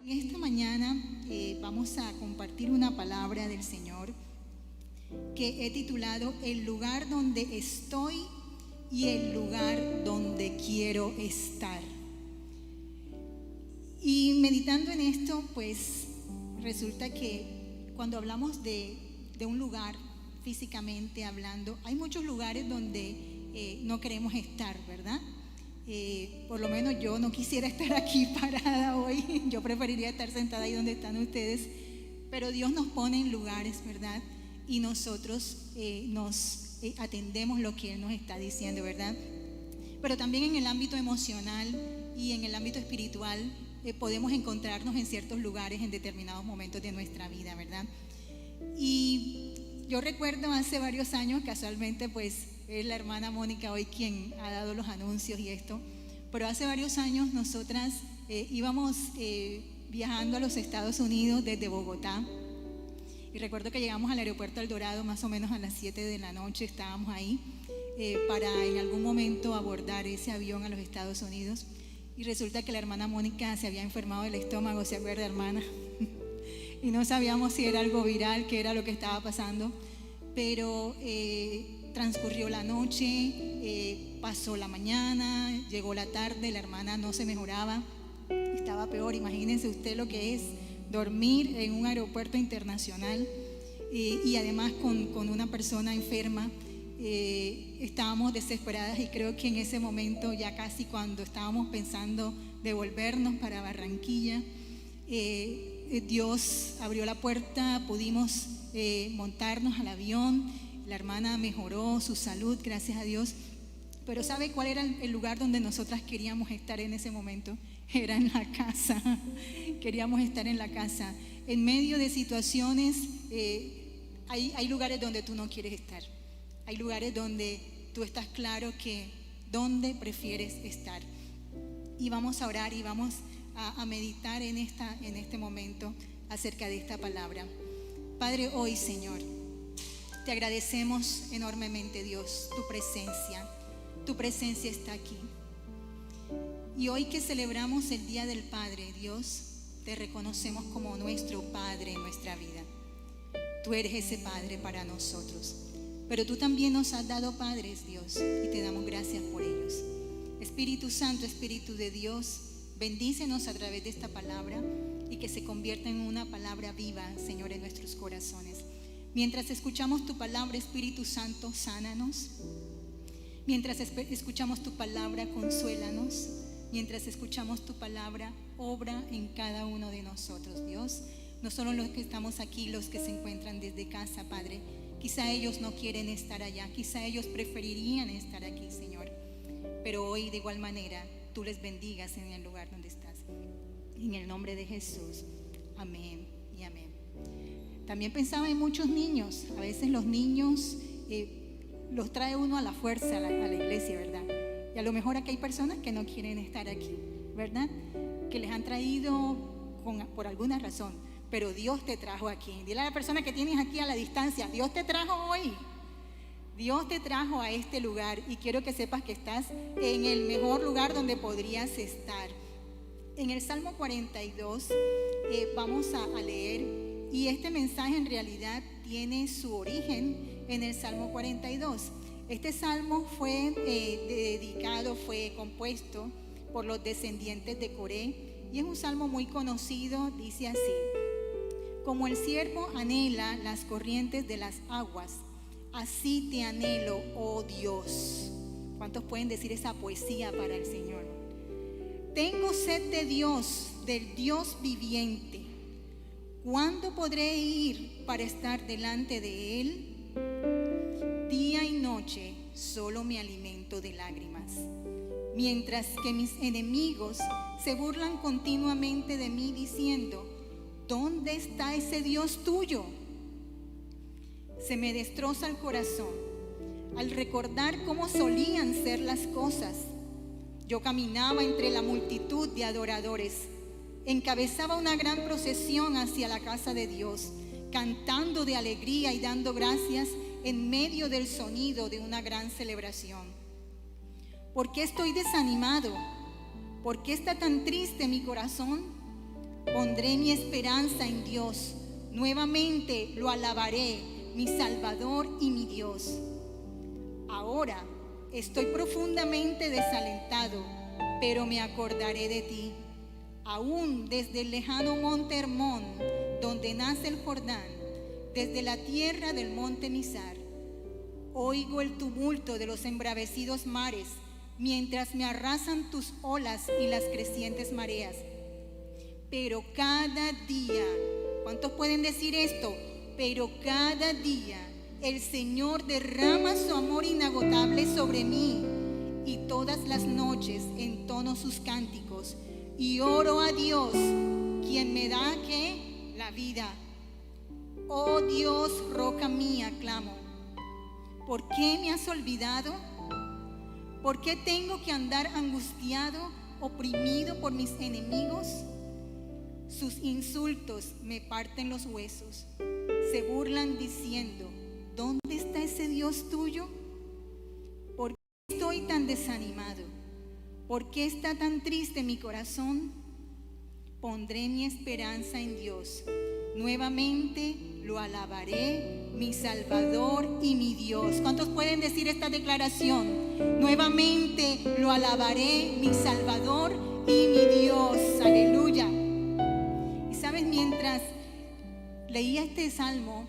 Y esta mañana vamos a compartir una palabra del Señor que he titulado El lugar donde estoy y el lugar donde quiero estar. Y meditando en esto, pues resulta que cuando hablamos de un lugar, físicamente hablando, hay muchos lugares donde no queremos estar, ¿verdad? Por lo menos yo no quisiera estar aquí parada hoy, yo preferiría estar sentada ahí donde están ustedes, pero Dios nos pone en lugares, ¿verdad? Y nosotros nos atendemos lo que Él nos está diciendo, ¿verdad? Pero también en el ámbito emocional y en el ámbito espiritual podemos encontrarnos en ciertos lugares en determinados momentos de nuestra vida, ¿verdad? Y yo recuerdo hace varios años, casualmente pues es la hermana Mónica hoy quien ha dado los anuncios y esto, pero hace varios años nosotras íbamos viajando a los Estados Unidos desde Bogotá, y recuerdo que llegamos al aeropuerto El Dorado más o menos a las 7 de la noche, estábamos ahí para en algún momento abordar ese avión a los Estados Unidos, y resulta que la hermana Mónica se había enfermado del estómago, ¿se acuerda, hermana? Y no sabíamos si era algo viral, qué era lo que estaba pasando, pero transcurrió la noche, pasó la mañana, llegó la tarde, la hermana no se mejoraba, estaba peor. Imagínense usted lo que es dormir en un aeropuerto internacional y además con una persona enferma. Estábamos desesperadas y creo que en ese momento, ya casi cuando estábamos pensando devolvernos para Barranquilla, Dios abrió la puerta, pudimos montarnos al avión. La hermana mejoró su salud, gracias a Dios. Pero ¿sabe cuál era el lugar donde nosotras queríamos estar en ese momento? Era en la casa. Queríamos estar en la casa. En medio de situaciones, hay lugares donde tú no quieres estar. Hay lugares donde tú estás claro que dónde prefieres estar. Y vamos a orar y vamos a meditar en este momento acerca de esta palabra. Padre, hoy, Señor, te agradecemos enormemente, Dios, tu presencia está aquí. Y hoy que celebramos el Día del Padre, Dios, te reconocemos como nuestro Padre en nuestra vida. Tú eres ese Padre para nosotros, pero tú también nos has dado padres, Dios, y te damos gracias por ellos. Espíritu Santo, Espíritu de Dios, bendícenos a través de esta palabra y que se convierta en una palabra viva, Señor, en nuestros corazones. Mientras escuchamos tu palabra, Espíritu Santo, sánanos. Mientras escuchamos tu palabra, consuélanos. Mientras escuchamos tu palabra, obra en cada uno de nosotros, Dios. No solo los que estamos aquí, los que se encuentran desde casa, Padre. Quizá ellos no quieren estar allá, quizá ellos preferirían estar aquí, Señor. Pero hoy, de igual manera, tú les bendigas en el lugar donde estás. En el nombre de Jesús. Amén y amén. También pensaba en muchos niños. A veces los niños los trae uno a la fuerza a la iglesia, ¿verdad? Y a lo mejor aquí hay personas que no quieren estar aquí, ¿verdad? Que les han traído por alguna razón, pero Dios te trajo aquí. Dile a la persona que tienes aquí a la distancia, Dios te trajo hoy. Dios te trajo a este lugar y quiero que sepas que estás en el mejor lugar donde podrías estar. En el Salmo 42 vamos a leer. Y este mensaje en realidad tiene su origen en el Salmo 42. Este salmo fue fue compuesto por los descendientes de Coré y es un salmo muy conocido, dice así: como el siervo anhela las corrientes de las aguas, así te anhelo, oh Dios. ¿Cuántos pueden decir esa poesía para el Señor? Tengo sed de Dios, del Dios viviente. ¿Cuándo podré ir para estar delante de Él? Día y noche solo me alimento de lágrimas, mientras que mis enemigos se burlan continuamente de mí diciendo: ¿dónde está ese Dios tuyo? Se me destroza el corazón al recordar cómo solían ser las cosas. Yo caminaba entre la multitud de adoradores, encabezaba una gran procesión hacia la casa de Dios, cantando de alegría y dando gracias en medio del sonido de una gran celebración. ¿Por qué estoy desanimado? ¿Por qué está tan triste mi corazón? Pondré mi esperanza en Dios. Nuevamente lo alabaré, mi Salvador y mi Dios. Ahora estoy profundamente desalentado, pero me acordaré de ti. Aún desde el lejano monte Hermón, donde nace el Jordán, desde la tierra del monte Mizar, oigo el tumulto de los embravecidos mares, mientras me arrasan tus olas y las crecientes mareas. Pero cada día, ¿cuántos pueden decir esto? Pero cada día el Señor derrama su amor inagotable sobre mí, y todas las noches entono sus cánticos y oro a Dios, quien me da ¿qué? La vida. Oh Dios, roca mía, clamo. ¿Por qué me has olvidado? ¿Por qué tengo que andar angustiado, oprimido por mis enemigos? Sus insultos me parten los huesos. Se burlan diciendo: ¿dónde está ese Dios tuyo? ¿Por qué estoy tan desanimado? ¿Por qué está tan triste mi corazón? Pondré mi esperanza en Dios. Nuevamente lo alabaré, mi Salvador y mi Dios. ¿Cuántos pueden decir esta declaración? Nuevamente lo alabaré, mi Salvador y mi Dios. Aleluya. Y sabes, mientras leía este salmo,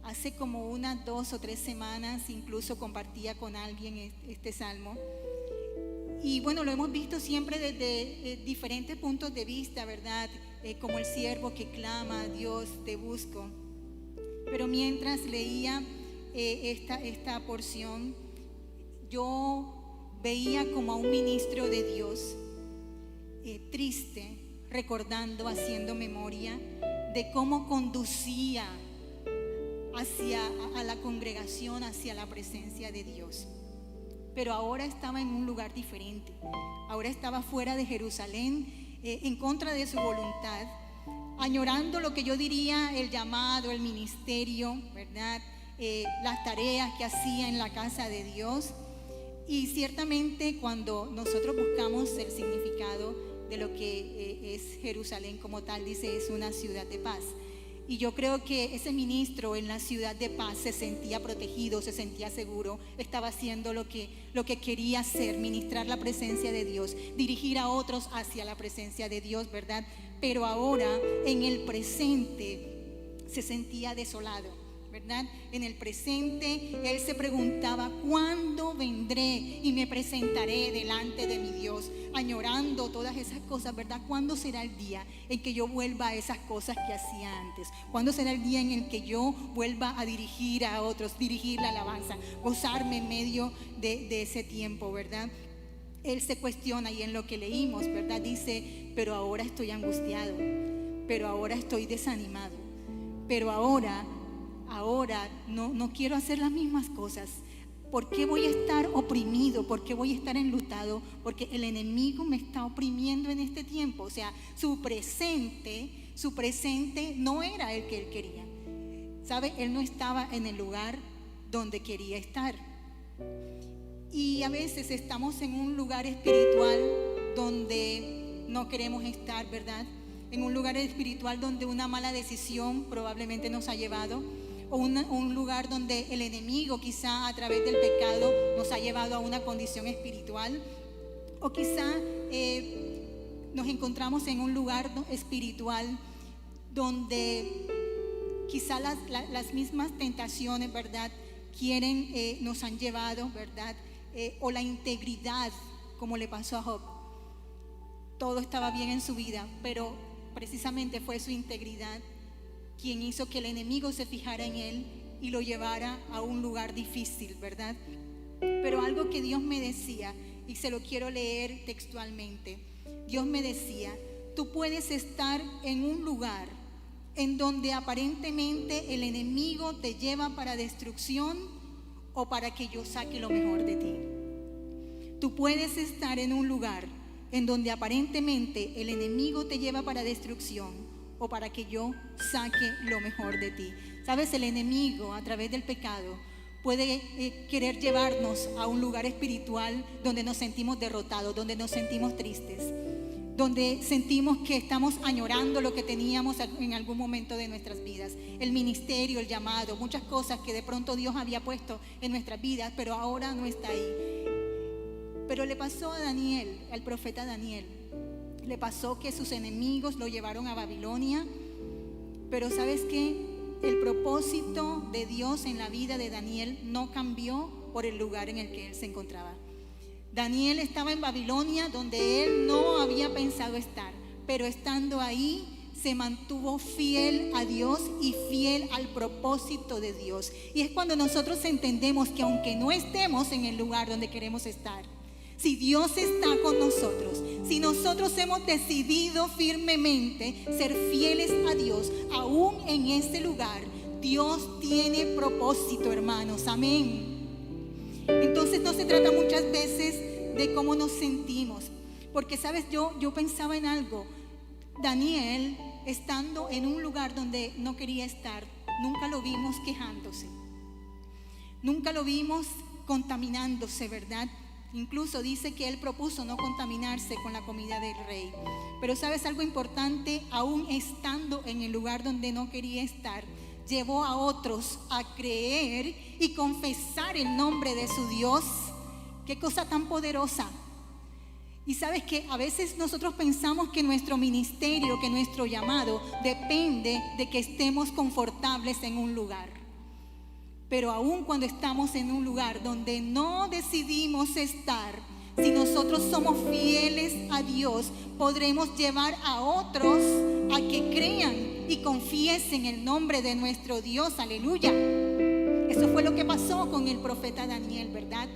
hace como unas 2 o 3 semanas, incluso compartía con alguien este salmo. Y bueno, lo hemos visto siempre desde diferentes puntos de vista, ¿verdad? Como el siervo que clama: Dios, te busco. Pero mientras leía esta porción, yo veía como a un ministro de Dios triste, recordando, haciendo memoria de cómo conducía a la congregación, hacia la presencia de Dios. Pero ahora estaba en un lugar diferente. Ahora estaba fuera de Jerusalén, en contra de su voluntad, añorando lo que yo diría el llamado, el ministerio, ¿verdad? Las tareas que hacía en la casa de Dios. Y ciertamente cuando nosotros buscamos el significado de lo que es Jerusalén como tal, dice: es una ciudad de paz. Y yo creo que ese ministro en la ciudad de paz se sentía protegido, se sentía seguro, estaba haciendo lo que quería hacer: ministrar la presencia de Dios, dirigir a otros hacia la presencia de Dios, ¿verdad? Pero ahora, en el presente, se sentía desolado, ¿verdad? En el presente, él se preguntaba: ¿cuándo vendré y me presentaré delante de mi Dios? Añorando todas esas cosas, ¿verdad? ¿Cuándo será el día en que yo vuelva a esas cosas que hacía antes? ¿Cuándo será el día en el que yo vuelva a dirigir a otros, dirigir la alabanza, gozarme en medio de ese tiempo, ¿verdad? Él se cuestiona, y en lo que leímos, ¿verdad? Dice: pero ahora estoy angustiado, pero ahora estoy desanimado, pero ahora no quiero hacer las mismas cosas. ¿Por qué voy a estar oprimido? ¿Por qué voy a estar enlutado? Porque el enemigo me está oprimiendo en este tiempo. O sea, su presente no era el que él quería. ¿Sabe? Él no estaba en el lugar donde quería estar. Y a veces estamos en un lugar espiritual donde no queremos estar, ¿verdad? En un lugar espiritual donde una mala decisión probablemente nos ha llevado, o un lugar donde el enemigo quizá a través del pecado nos ha llevado a una condición espiritual, o quizá nos encontramos en un lugar espiritual donde quizá las mismas tentaciones, ¿verdad? Nos han llevado, ¿verdad? O la integridad, como le pasó a Job. Todo estaba bien en su vida, pero precisamente fue su integridad quien hizo que el enemigo se fijara en él y lo llevara a un lugar difícil, ¿verdad? Pero algo que Dios me decía, y se lo quiero leer textualmente. Dios me decía: tú puedes estar en un lugar en donde aparentemente el enemigo te lleva para destrucción o para que yo saque lo mejor de ti. Tú puedes estar en un lugar en donde aparentemente el enemigo te lleva para destrucción o para que yo saque lo mejor de ti. Sabes, el enemigo a través del pecado puede querer llevarnos a un lugar espiritual donde nos sentimos derrotados, donde nos sentimos tristes, donde sentimos que estamos añorando lo que teníamos en algún momento de nuestras vidas, el ministerio, el llamado, muchas cosas que de pronto Dios había puesto en nuestras vidas, pero ahora no está ahí. Pero le pasó a Daniel, al profeta Daniel, le pasó que sus enemigos lo llevaron a Babilonia, pero ¿sabes qué? El propósito de Dios en la vida de Daniel no cambió por el lugar en el que él se encontraba. Daniel estaba en Babilonia, donde él no había pensado estar, pero estando ahí se mantuvo fiel a Dios y fiel al propósito de Dios. Y es cuando nosotros entendemos que aunque no estemos en el lugar donde queremos estar, si Dios está con nosotros, si nosotros hemos decidido firmemente ser fieles a Dios, aún en ese lugar, Dios tiene propósito, hermanos, amén. Entonces no se trata muchas veces de cómo nos sentimos, porque sabes, yo pensaba en algo. Daniel, estando en un lugar donde no quería estar, nunca lo vimos quejándose, nunca lo vimos contaminándose, ¿verdad? Incluso dice que él propuso no contaminarse con la comida del rey. Pero sabes algo importante, aún estando en el lugar donde no quería estar, llevó a otros a creer y confesar el nombre de su Dios. Qué cosa tan poderosa. Y sabes que a veces nosotros pensamos que nuestro ministerio, que nuestro llamado depende de que estemos confortables en un lugar. Pero aún cuando estamos en un lugar donde no decidimos estar, si nosotros somos fieles a Dios, podremos llevar a otros a que crean y confiesen el nombre de nuestro Dios. Aleluya. Eso fue lo que pasó con el profeta Daniel, ¿verdad?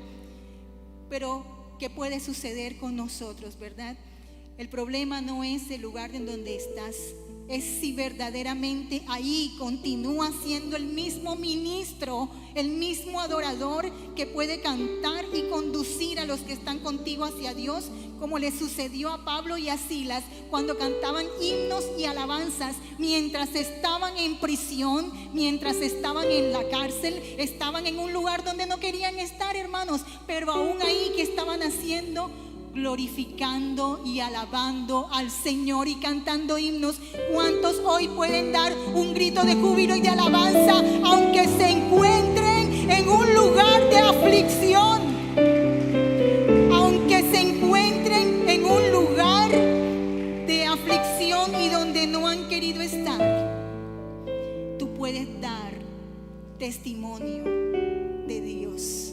Pero ¿qué puede suceder con nosotros, verdad? El problema no es el lugar en donde estás, es si verdaderamente ahí continúa siendo el mismo ministro, el mismo adorador que puede cantar y conducir a los que están contigo hacia Dios, como le sucedió a Pablo y a Silas cuando cantaban himnos y alabanzas mientras estaban en prisión, mientras estaban en la cárcel, estaban en un lugar donde no querían estar, hermanos, pero aún ahí, ¿qué estaban haciendo? Glorificando y alabando al Señor y cantando himnos. ¿Cuántos hoy pueden dar un grito de júbilo y de alabanza aunque se encuentren en un lugar de aflicción? Aunque se encuentren en un lugar de aflicción y donde no han querido estar, tú puedes dar testimonio de Dios.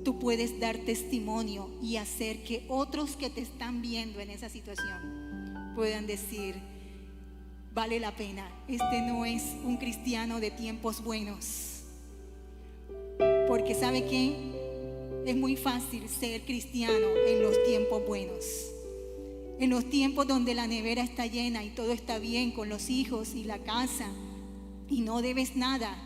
Tú puedes dar testimonio y hacer que otros que te están viendo en esa situación puedan decir: vale la pena, este no es un cristiano de tiempos buenos. Porque ¿sabe qué? Es muy fácil ser cristiano en los tiempos buenos, en los tiempos donde la nevera está llena y todo está bien con los hijos y la casa y no debes nada.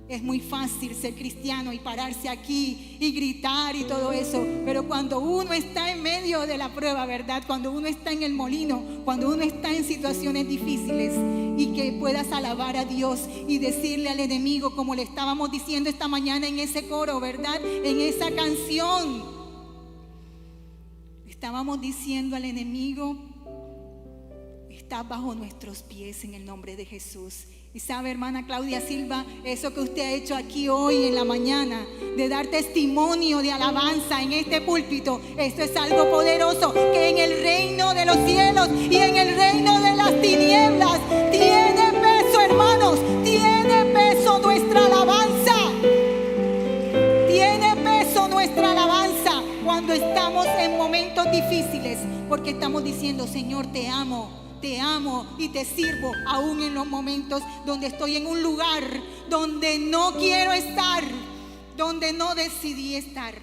Es muy fácil ser cristiano y pararse aquí y gritar y todo eso, pero cuando uno está en medio de la prueba, ¿verdad? Cuando uno está en el molino, cuando uno está en situaciones difíciles, y que puedas alabar a Dios y decirle al enemigo, como le estábamos diciendo esta mañana en ese coro, ¿verdad? En esa canción estábamos diciendo al enemigo: está bajo nuestros pies en el nombre de Jesús. Y sabe, hermana Claudia Silva, eso que usted ha hecho aquí hoy en la mañana, de dar testimonio de alabanza en este púlpito, esto es algo poderoso que en el reino de los cielos y en el reino de las tinieblas tiene peso, hermanos, tiene peso nuestra alabanza. Tiene peso nuestra alabanza cuando estamos en momentos difíciles, porque estamos diciendo: Señor, te amo y te sirvo, aún en los momentos donde estoy en un lugar donde no quiero estar, donde no decidí estar.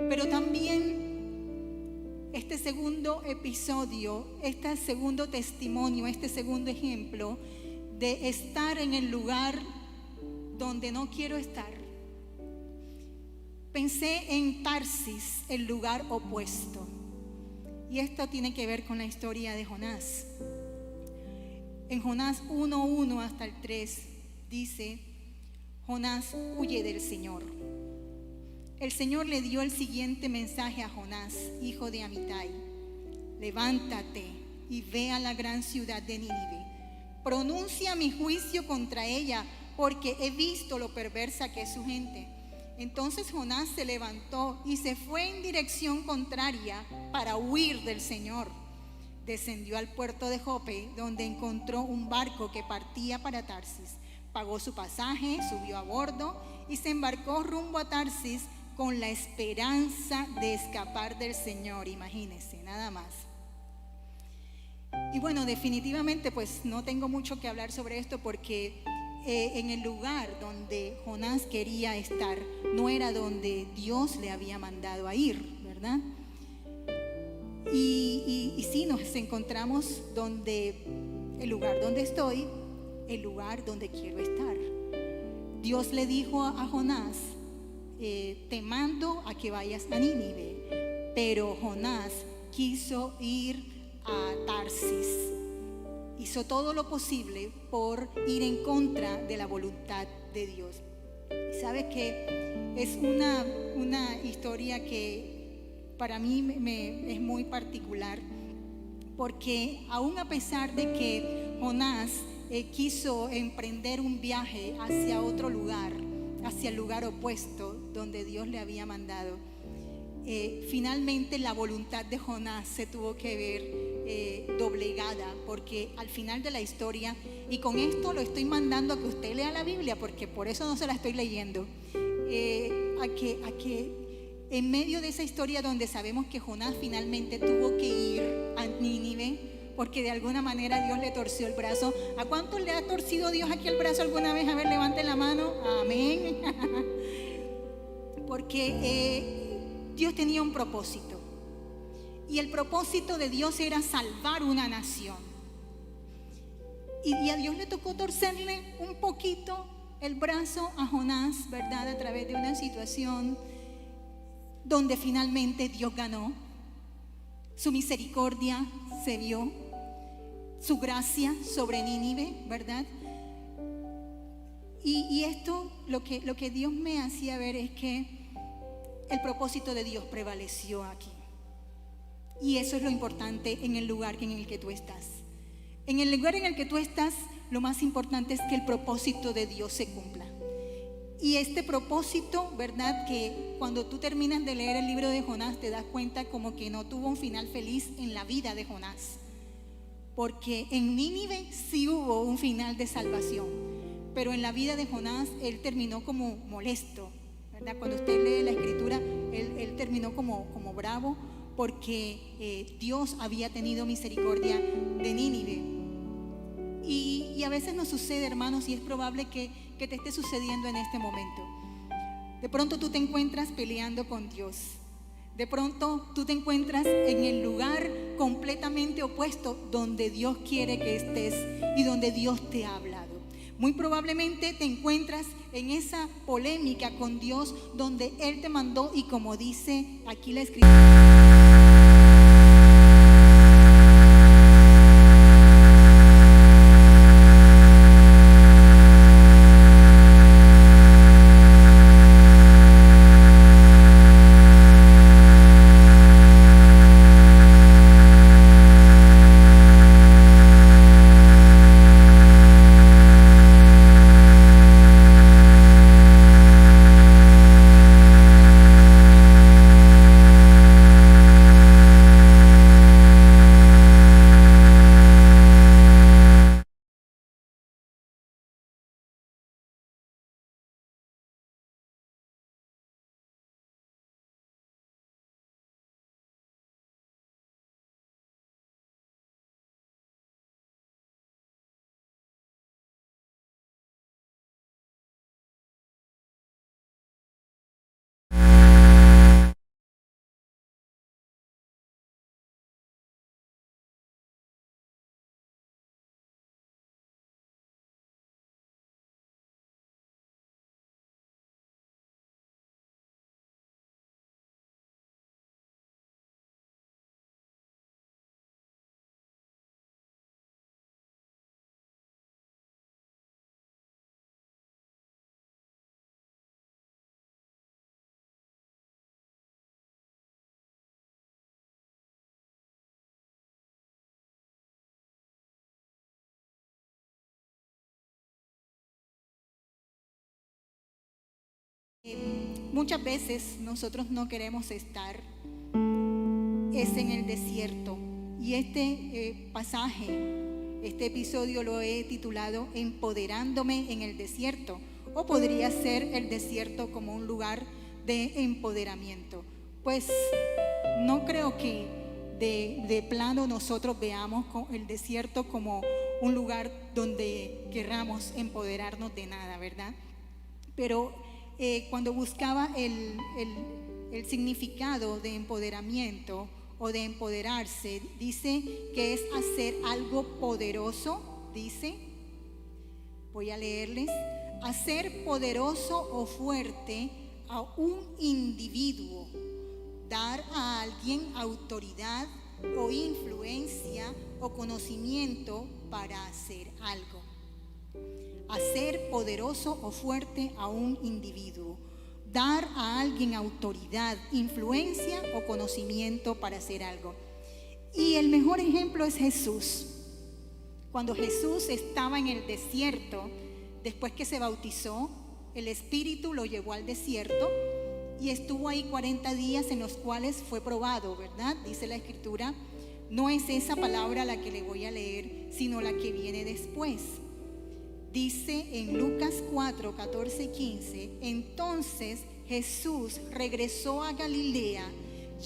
Pero también este segundo episodio, este segundo testimonio, este segundo ejemplo de estar en el lugar donde no quiero estar. Pensé en Tarsis, el lugar opuesto. Y esto tiene que ver con la historia de Jonás. En Jonás 1:1 hasta el 3 dice: Jonás huye del Señor. El Señor le dio el siguiente mensaje a Jonás, hijo de Amitai: levántate y ve a la gran ciudad de Nínive. Pronuncia mi juicio contra ella, porque he visto lo perversa que es su gente. Entonces Jonás se levantó y se fue en dirección contraria para huir del Señor. Descendió al puerto de Jope, donde encontró un barco que partía para Tarsis. Pagó su pasaje, subió a bordo y se embarcó rumbo a Tarsis con la esperanza de escapar del Señor. Imagínense, nada más. Y bueno, definitivamente pues no tengo mucho que hablar sobre esto, porque en el lugar donde Jonás quería estar no era donde Dios le había mandado a ir, ¿verdad? Y sí, nos encontramos donde el lugar donde estoy, el lugar donde quiero estar. Dios le dijo a Jonás: te mando a que vayas a Nínive. Pero Jonás quiso ir a Tarsis. Hizo todo lo posible por ir en contra de la voluntad de Dios. Y sabes que es una historia que para mí es muy particular, porque aún a pesar de que Jonás quiso emprender un viaje hacia otro lugar, hacia el lugar opuesto donde Dios le había mandado, finalmente la voluntad de Jonás se tuvo que ver doblegada, porque al final de la historia, y con esto lo estoy mandando a que usted lea la Biblia, porque por eso no se la estoy leyendo, a que en medio de esa historia donde sabemos que Jonás finalmente tuvo que ir a Nínive, porque de alguna manera Dios le torció el brazo. ¿A cuántos le ha torcido Dios aquí el brazo alguna vez? A ver, levante la mano. Amén. Porque Dios tenía un propósito, y el propósito de Dios era salvar una nación. Y a Dios le tocó torcerle un poquito el brazo a Jonás, ¿verdad? A través de una situación donde finalmente Dios ganó. Su misericordia se vio, su gracia sobre Nínive, ¿verdad? Y esto, lo que Dios me hacía ver es que el propósito de Dios prevaleció aquí. Y eso es lo importante en el lugar en el que tú estás. En el lugar en el que tú estás, lo más importante es que el propósito de Dios se cumpla. Y este propósito, ¿verdad? Que cuando tú terminas de leer el libro de Jonás, te das cuenta como que no tuvo un final feliz en la vida de Jonás. Porque en Nínive sí hubo un final de salvación, pero en la vida de Jonás él terminó como molesto, ¿verdad? Cuando usted lee la escritura, él terminó como bravo, porque Dios había tenido misericordia de Nínive. Y a veces nos sucede, hermanos, y es probable que te esté sucediendo en este momento. De pronto tú te encuentras peleando con Dios. De pronto tú te encuentras en el lugar completamente opuesto donde Dios quiere que estés y donde Dios te ha hablado. Muy probablemente te encuentras en esa polémica con Dios donde Él te mandó, y como dice aquí la escritura, Muchas veces nosotros no queremos estar en el desierto. Y este pasaje, este episodio lo he titulado Empoderándome en el desierto. O podría ser el desierto como un lugar de empoderamiento. Pues no creo que de plano nosotros veamos el desierto como un lugar donde querramos empoderarnos de nada, ¿verdad? Pero cuando buscaba el significado de empoderamiento o de empoderarse, dice que es hacer algo poderoso, dice, voy a leerles, hacer poderoso o fuerte a un individuo, dar a alguien autoridad o influencia o conocimiento para hacer algo. Hacer poderoso o fuerte a un individuo, dar a alguien autoridad, influencia o conocimiento para hacer algo. Y el mejor ejemplo es Jesús. Cuando Jesús estaba en el desierto, después que se bautizó, el Espíritu lo llevó al desierto y estuvo ahí 40 días en los cuales fue probado, ¿verdad? Dice la Escritura. No es esa palabra la que le voy a leer, sino la que viene después. Dice en Lucas 4, 14 y 15, entonces Jesús regresó a Galilea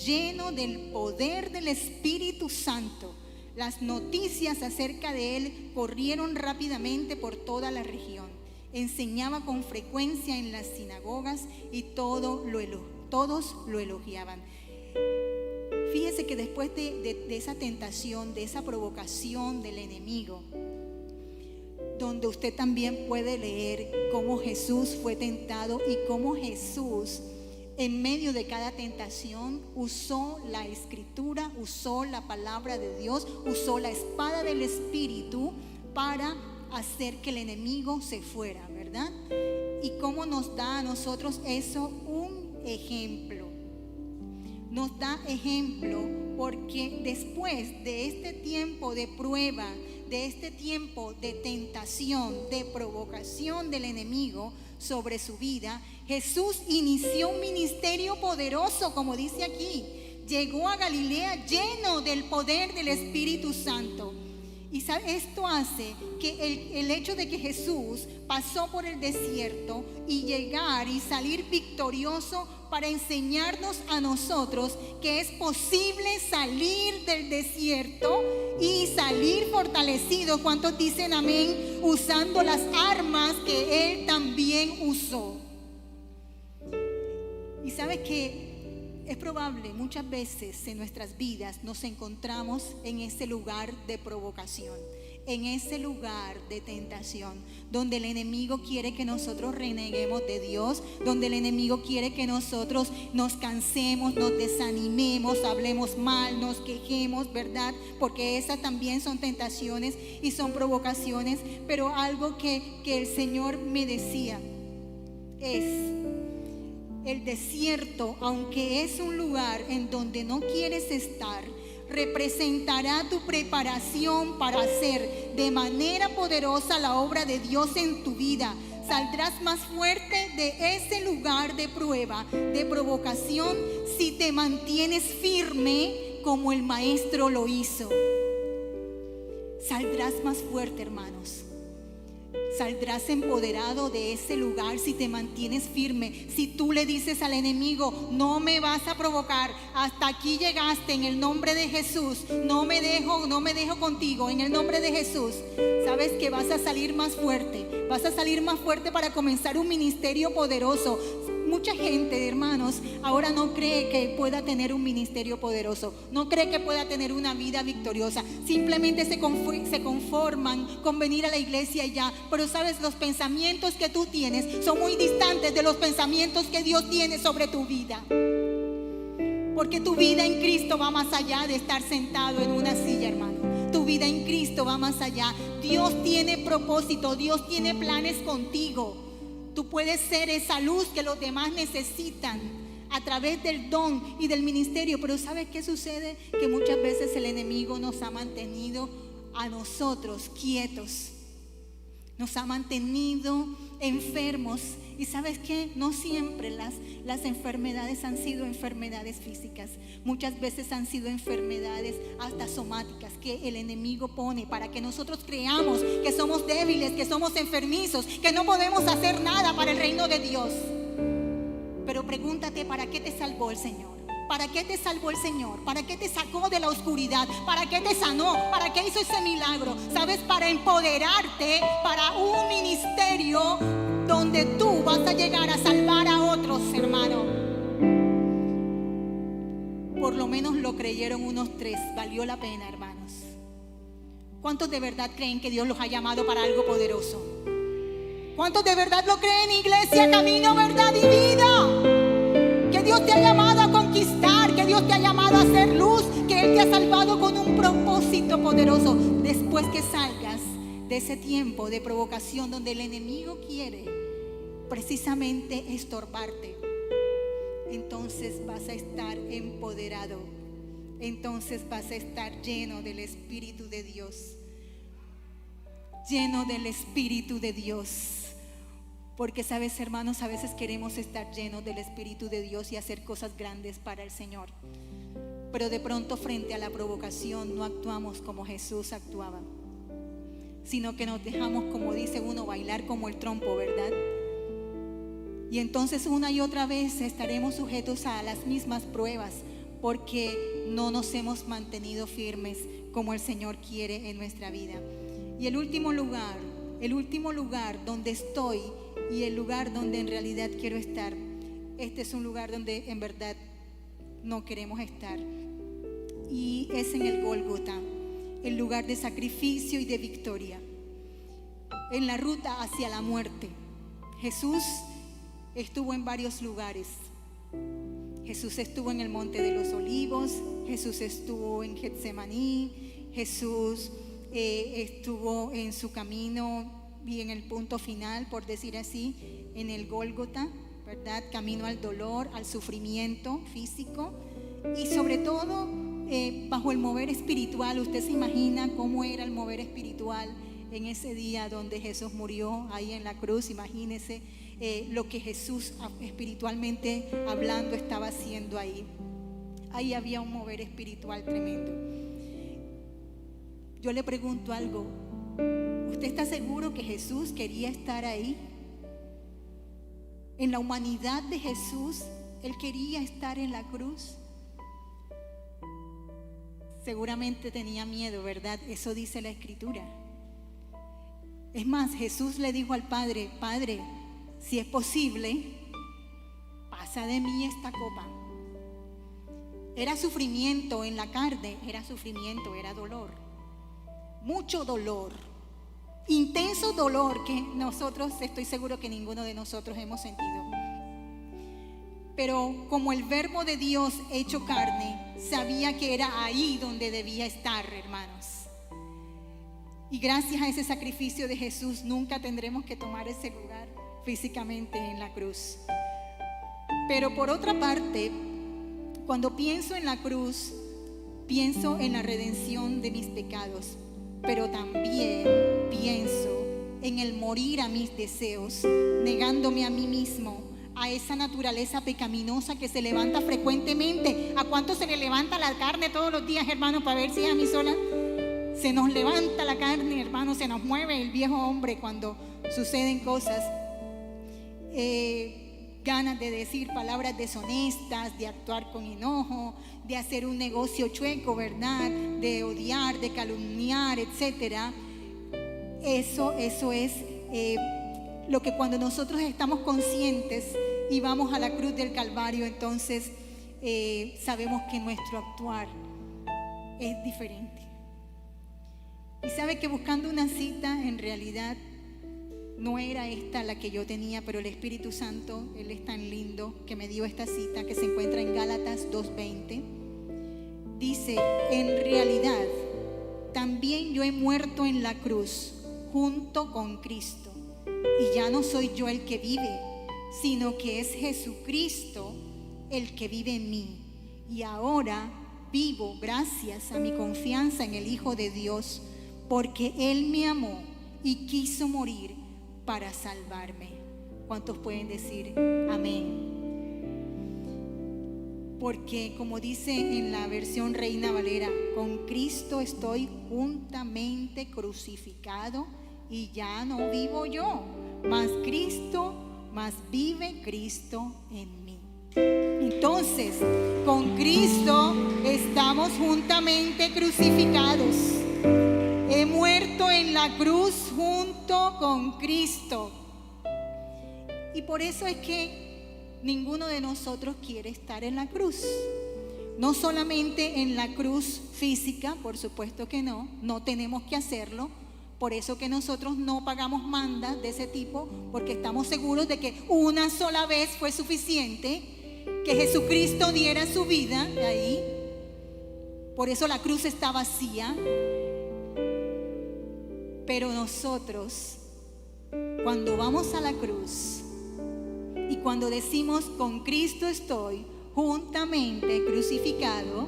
lleno del poder del Espíritu Santo. Las noticias acerca de él corrieron rápidamente por toda la región. Enseñaba con frecuencia en las sinagogas y todos lo elogiaban. Fíjese que después de esa tentación, de esa provocación del enemigo, donde usted también puede leer cómo Jesús fue tentado y cómo Jesús en medio de cada tentación usó la Escritura, usó la palabra de Dios, usó la espada del Espíritu para hacer que el enemigo se fuera, ¿verdad? Y cómo nos da a nosotros eso un ejemplo. Nos da ejemplo porque después de este tiempo de prueba, de este tiempo de tentación, de provocación del enemigo sobre su vida, Jesús inició un ministerio poderoso, como dice aquí. Llegó a Galilea lleno del poder del Espíritu Santo. Y esto hace que el hecho de que Jesús pasó por el desierto y llegar y salir victorioso para enseñarnos a nosotros que es posible salir del desierto y salir fortalecido. ¿Cuántos dicen amén? Usando las armas que Él también usó. Y sabes que es probable muchas veces en nuestras vidas nos encontramos en ese lugar de provocación, en ese lugar de tentación, donde el enemigo quiere que nosotros reneguemos de Dios, donde el enemigo quiere que nosotros nos cansemos, nos desanimemos, hablemos mal, nos quejemos, ¿verdad? Porque esas también son tentaciones y son provocaciones. Pero algo que el Señor me decía es: el desierto, aunque es un lugar en donde no quieres estar, representará tu preparación para hacer de manera poderosa la obra de Dios en tu vida. Saldrás más fuerte de ese lugar de prueba, de provocación, si te mantienes firme como el Maestro lo hizo. Saldrás más fuerte, hermanos. Saldrás empoderado de ese lugar si te mantienes firme. Si tú le dices al enemigo: no me vas a provocar, hasta aquí llegaste, en el nombre de Jesús, no me dejo contigo, en el nombre de Jesús. Sabes que vas a salir más fuerte, vas a salir más fuerte para comenzar un ministerio poderoso. Mucha gente, hermanos, ahora no cree que pueda tener un ministerio poderoso, no cree que pueda tener una vida victoriosa. Simplemente se conforman con venir a la iglesia y ya. Pero sabes, los pensamientos que tú tienes son muy distantes de los pensamientos que Dios tiene sobre tu vida. Porque tu vida en Cristo va más allá de estar sentado en una silla, hermano. Tu vida en Cristo va más allá. Dios tiene propósito, Dios tiene planes contigo. Tú puedes ser esa luz que los demás necesitan a través del don y del ministerio. Pero ¿sabes qué sucede? Que muchas veces el enemigo nos ha mantenido a nosotros quietos, nos ha mantenido enfermos. Y ¿sabes qué? No siempre las enfermedades han sido enfermedades físicas. Muchas veces han sido enfermedades hasta somáticas que el enemigo pone para que nosotros creamos que somos débiles, que somos enfermizos, que no podemos hacer nada para el reino de Dios. Pero pregúntate, ¿para qué te salvó el Señor? ¿Para qué te salvó el Señor? ¿Para qué te sacó de la oscuridad? ¿Para qué te sanó? ¿Para qué hizo ese milagro? ¿Sabes? Para empoderarte para un ministerio donde tú vas a llegar a salvar a otros, hermano. Por lo menos lo creyeron unos 3. Valió la pena, hermanos. ¿Cuántos de verdad creen que Dios los ha llamado para algo poderoso? ¿Cuántos de verdad lo creen, iglesia, camino, verdad y vida? Que Dios te ha llamado a conquistar, que Dios te ha llamado a hacer luz, que Él te ha salvado con un propósito poderoso. Después que salgas de ese tiempo de provocación donde el enemigo quiere precisamente estorbarte, entonces vas a estar empoderado, entonces vas a estar lleno del Espíritu de Dios, lleno del Espíritu de Dios. Porque sabes, hermanos, a veces queremos estar llenos del Espíritu de Dios y hacer cosas grandes para el Señor, pero de pronto frente a la provocación no actuamos como Jesús actuaba, sino que nos dejamos, como dice uno, bailar como el trompo, ¿verdad? Y entonces una y otra vez estaremos sujetos a las mismas pruebas porque no nos hemos mantenido firmes como el Señor quiere en nuestra vida. Y el último lugar donde estoy y el lugar donde en realidad quiero estar, este es un lugar donde en verdad no queremos estar, y es en el Gólgota, el lugar de sacrificio y de victoria, en la ruta hacia la muerte. Jesús estuvo en varios lugares. Jesús estuvo en el Monte de los Olivos, Jesús estuvo en Getsemaní, Jesús estuvo en su camino y en el punto final, por decir así, en el Gólgota, ¿verdad? Camino al dolor, al sufrimiento físico y sobre todo bajo el mover espiritual. Usted se imagina cómo era el mover espiritual en ese día donde Jesús murió ahí en la cruz. Imagínese lo que Jesús espiritualmente hablando estaba haciendo ahí. Ahí había un mover espiritual tremendo. Yo le pregunto algo: ¿usted está seguro que Jesús quería estar ahí? En la humanidad de Jesús, Él quería estar en la cruz. Seguramente tenía miedo, ¿verdad? Eso dice la Escritura. Es más, Jesús le dijo al Padre: Padre, si es posible, pasa de mí esta copa. Era sufrimiento en la carne, era sufrimiento, era dolor, mucho dolor, intenso dolor que nosotros, estoy seguro que ninguno de nosotros hemos sentido. Pero como el Verbo de Dios hecho carne, sabía que era ahí donde debía estar, hermanos. Y gracias a ese sacrificio de Jesús nunca tendremos que tomar ese lugar físicamente en la cruz. Pero por otra parte, cuando pienso en la cruz, pienso en la redención de mis pecados, pero también pienso en el morir a mis deseos, negándome a mí mismo, a esa naturaleza pecaminosa que se levanta frecuentemente. ¿A cuánto se le levanta la carne todos los días, hermanos, para ver si es a mí sola? Se nos levanta la carne, hermanos, se nos mueve el viejo hombre cuando suceden cosas. Ganas de decir palabras deshonestas, de actuar con enojo, de hacer un negocio chueco, ¿verdad? De odiar, de calumniar, etcétera. Eso es lo que cuando nosotros estamos conscientes y vamos a la cruz del Calvario, entonces sabemos que nuestro actuar es diferente. Y sabe que buscando una cita, en realidad no era esta la que yo tenía, pero el Espíritu Santo, Él es tan lindo que me dio esta cita que se encuentra en Gálatas 2:20. Dice: en realidad también yo he muerto en la cruz junto con Cristo, y ya no soy yo el que vive, sino que es Jesucristo el que vive en mí. Y ahora vivo gracias a mi confianza en el Hijo de Dios, porque Él me amó y quiso morir para salvarme. ¿Cuántos pueden decir amén? Porque como dice en la versión Reina Valera, con Cristo estoy juntamente crucificado y ya no vivo yo, mas vive Cristo en mí. Entonces, con Cristo estamos juntamente crucificados. He muerto en la cruz junto con Cristo. Y por eso es que ninguno de nosotros quiere estar en la cruz. No solamente en la cruz física, por supuesto que no tenemos que hacerlo. Por eso que nosotros no pagamos mandas de ese tipo, porque estamos seguros de que una sola vez fue suficiente, que Jesucristo diera su vida ahí. Por eso la cruz está vacía. Pero nosotros, cuando vamos a la cruz y cuando decimos con Cristo estoy juntamente crucificado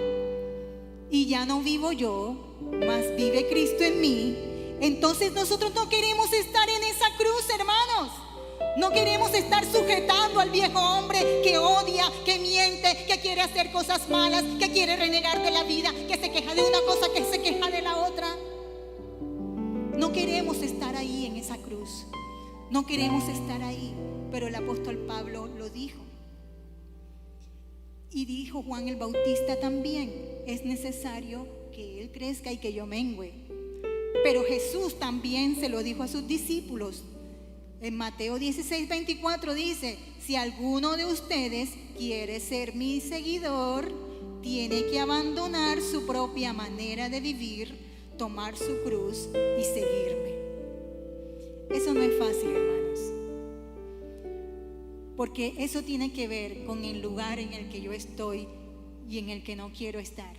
y ya no vivo yo, mas vive Cristo en mí, entonces nosotros no queremos estar en esa cruz, hermanos. No queremos estar sujetando al viejo hombre que odia, que miente, que quiere hacer cosas malas, que quiere renegar de la vida, que se queja de una cosa, que se queja de la otra. No queremos estar ahí en esa cruz. No queremos estar ahí. Pero el apóstol Pablo lo dijo. Y dijo Juan el Bautista también: es necesario que él crezca y que yo mengüe. Pero Jesús también se lo dijo a sus discípulos. En Mateo 16:24 dice: si alguno de ustedes quiere ser mi seguidor, tiene que abandonar su propia manera de vivir, tomar su cruz y seguirme. Eso no es fácil, hermanos, porque eso tiene que ver con el lugar en el que yo estoy y en el que no quiero estar.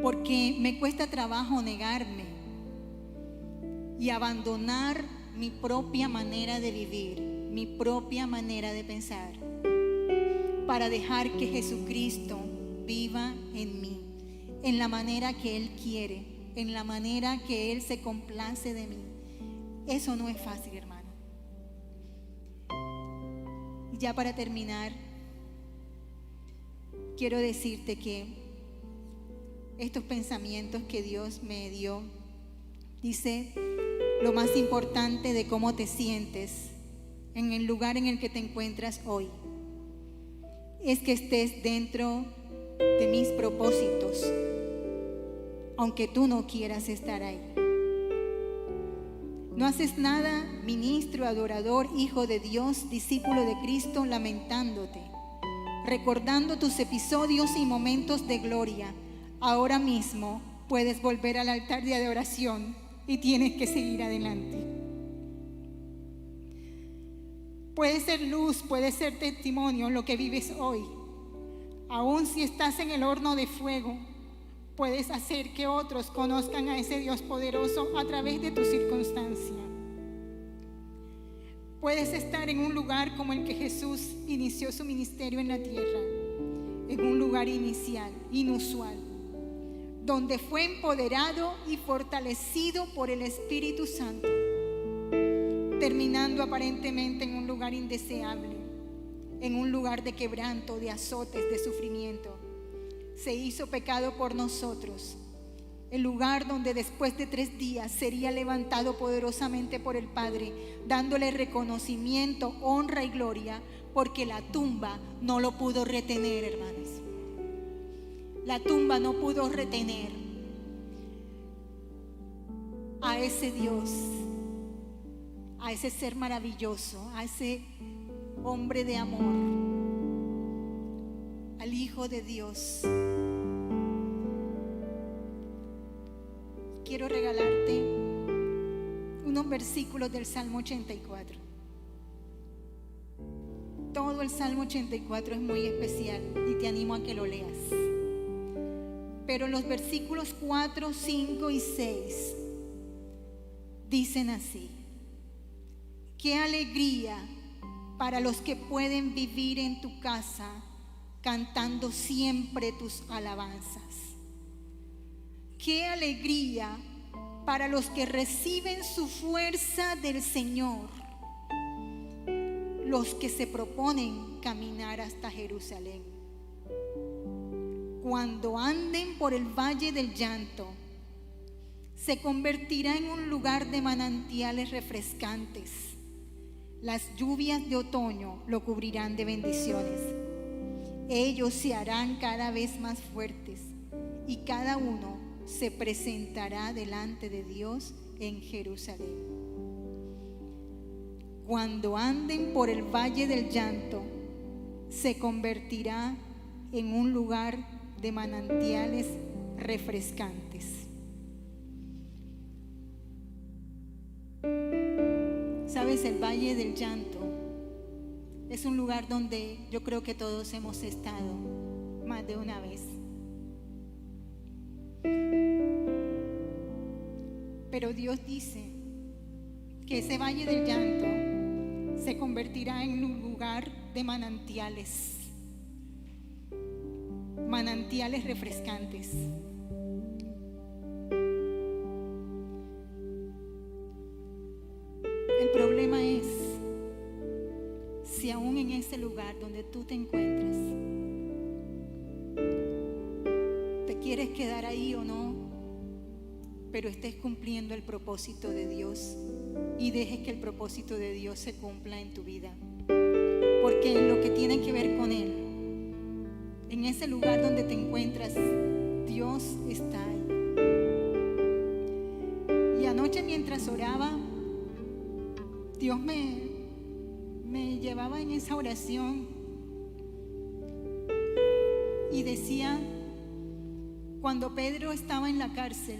Porque me cuesta trabajo negarme y abandonar mi propia manera de vivir, mi propia manera de pensar, para dejar que Jesucristo viva en mí, en la manera que Él quiere, en la manera que Él se complace de mí. Eso no es fácil, hermano. Ya para terminar, quiero decirte que estos pensamientos que Dios me dio, dice: lo más importante de cómo te sientes en el lugar en el que te encuentras hoy es que estés dentro de mis propósitos, aunque tú no quieras estar ahí. No haces nada, ministro, adorador, hijo de Dios, discípulo de Cristo, lamentándote, recordando tus episodios y momentos de gloria. Ahora mismo puedes volver al altar de adoración y tienes que seguir adelante. Puede ser luz, puede ser testimonio lo que vives hoy. Aún si estás en el horno de fuego, puedes hacer que otros conozcan a ese Dios poderoso a través de tu circunstancia. Puedes estar en un lugar como el que Jesús inició su ministerio en la tierra, en un lugar inusual, donde fue empoderado y fortalecido por el Espíritu Santo, terminando aparentemente en un lugar indeseable, en un lugar de quebranto, de azotes, de sufrimiento. Se hizo pecado por nosotros, el lugar donde después de 3 días sería levantado poderosamente por el Padre, dándole reconocimiento, honra y gloria, porque la tumba no lo pudo retener, hermanos. La tumba no pudo retener a ese Dios, a ese ser maravilloso, a ese hombre de amor, al Hijo de Dios. Quiero regalarte unos versículos del Salmo 84. Todo el Salmo 84 es muy especial y te animo a que lo leas. Pero los versículos 4, 5 y 6 dicen así: qué alegría para los que pueden vivir en tu casa, cantando siempre tus alabanzas. Qué alegría para los que reciben su fuerza del Señor, los que se proponen caminar hasta Jerusalén. Cuando anden por el valle del llanto, se convertirá en un lugar de manantiales refrescantes. Las lluvias de otoño lo cubrirán de bendiciones. Ellos se harán cada vez más fuertes y cada uno se presentará delante de Dios en Jerusalén. Cuando anden por el valle del llanto, se convertirá en un lugar de manantiales refrescantes. Sabes, el Valle del Llanto es un lugar donde yo creo que todos hemos estado más de una vez. Pero Dios dice que ese Valle del Llanto se convertirá en un lugar de manantiales refrescantes. El problema es si aún en ese lugar donde tú te encuentras te quieres quedar ahí o no, pero estés cumpliendo el propósito de Dios y dejes que el propósito de Dios se cumpla en tu vida. Porque en lo que tiene que ver con Él, en ese lugar donde te encuentras, Dios está ahí. Y anoche mientras oraba, Dios me llevaba en esa oración y decía, cuando Pedro estaba en la cárcel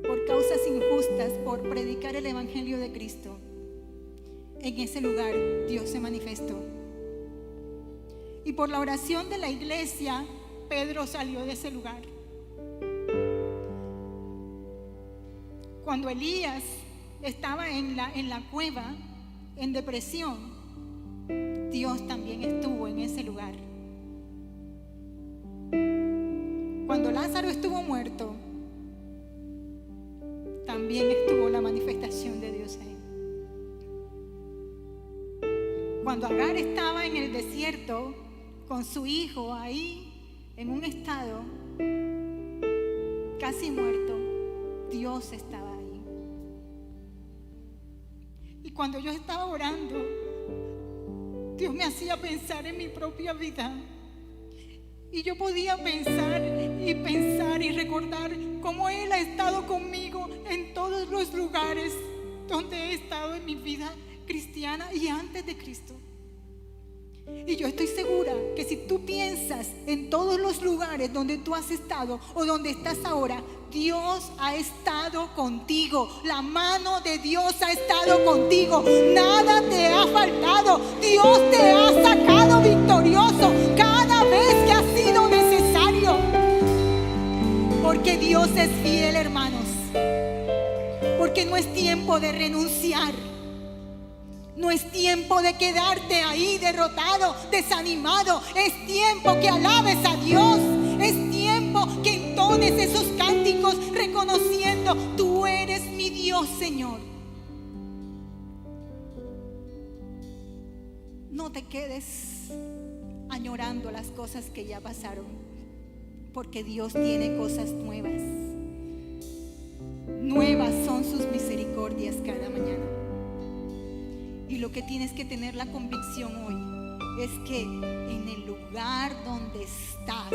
por causas injustas, por predicar el evangelio de Cristo, en ese lugar Dios se manifestó. Y por la oración de la iglesia, Pedro salió de ese lugar. Cuando Elías estaba en la cueva, en depresión, Dios también estuvo en ese lugar. Cuando Lázaro estuvo muerto, también estuvo la manifestación de Dios ahí. Cuando Agar estaba en el desierto con su hijo ahí en un estado casi muerto, Dios estaba ahí. Y cuando yo estaba orando, Dios me hacía pensar en mi propia vida. Y yo podía pensar y recordar cómo Él ha estado conmigo en todos los lugares donde he estado en mi vida cristiana y antes de Cristo. Y yo estoy segura que si tú piensas en todos los lugares donde tú has estado o donde estás ahora, Dios ha estado contigo. La mano de Dios ha estado contigo. Nada te ha faltado. Dios te ha sacado victorioso cada vez que ha sido necesario. Porque Dios es fiel, hermanos. Porque no es tiempo de renunciar. No es tiempo de quedarte ahí derrotado, desanimado. Es tiempo que alabes a Dios. Es tiempo que entones esos cánticos reconociendo: tú eres mi Dios, Señor. No te quedes añorando las cosas que ya pasaron, porque Dios tiene cosas nuevas. Nuevas son sus misericordias cada mañana. Y lo que tienes que tener la convicción hoy es que en el lugar donde estás,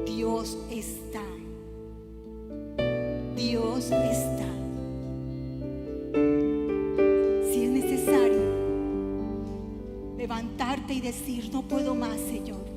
Dios está. Dios está. Si es necesario levantarte y decir: no puedo más, Señor.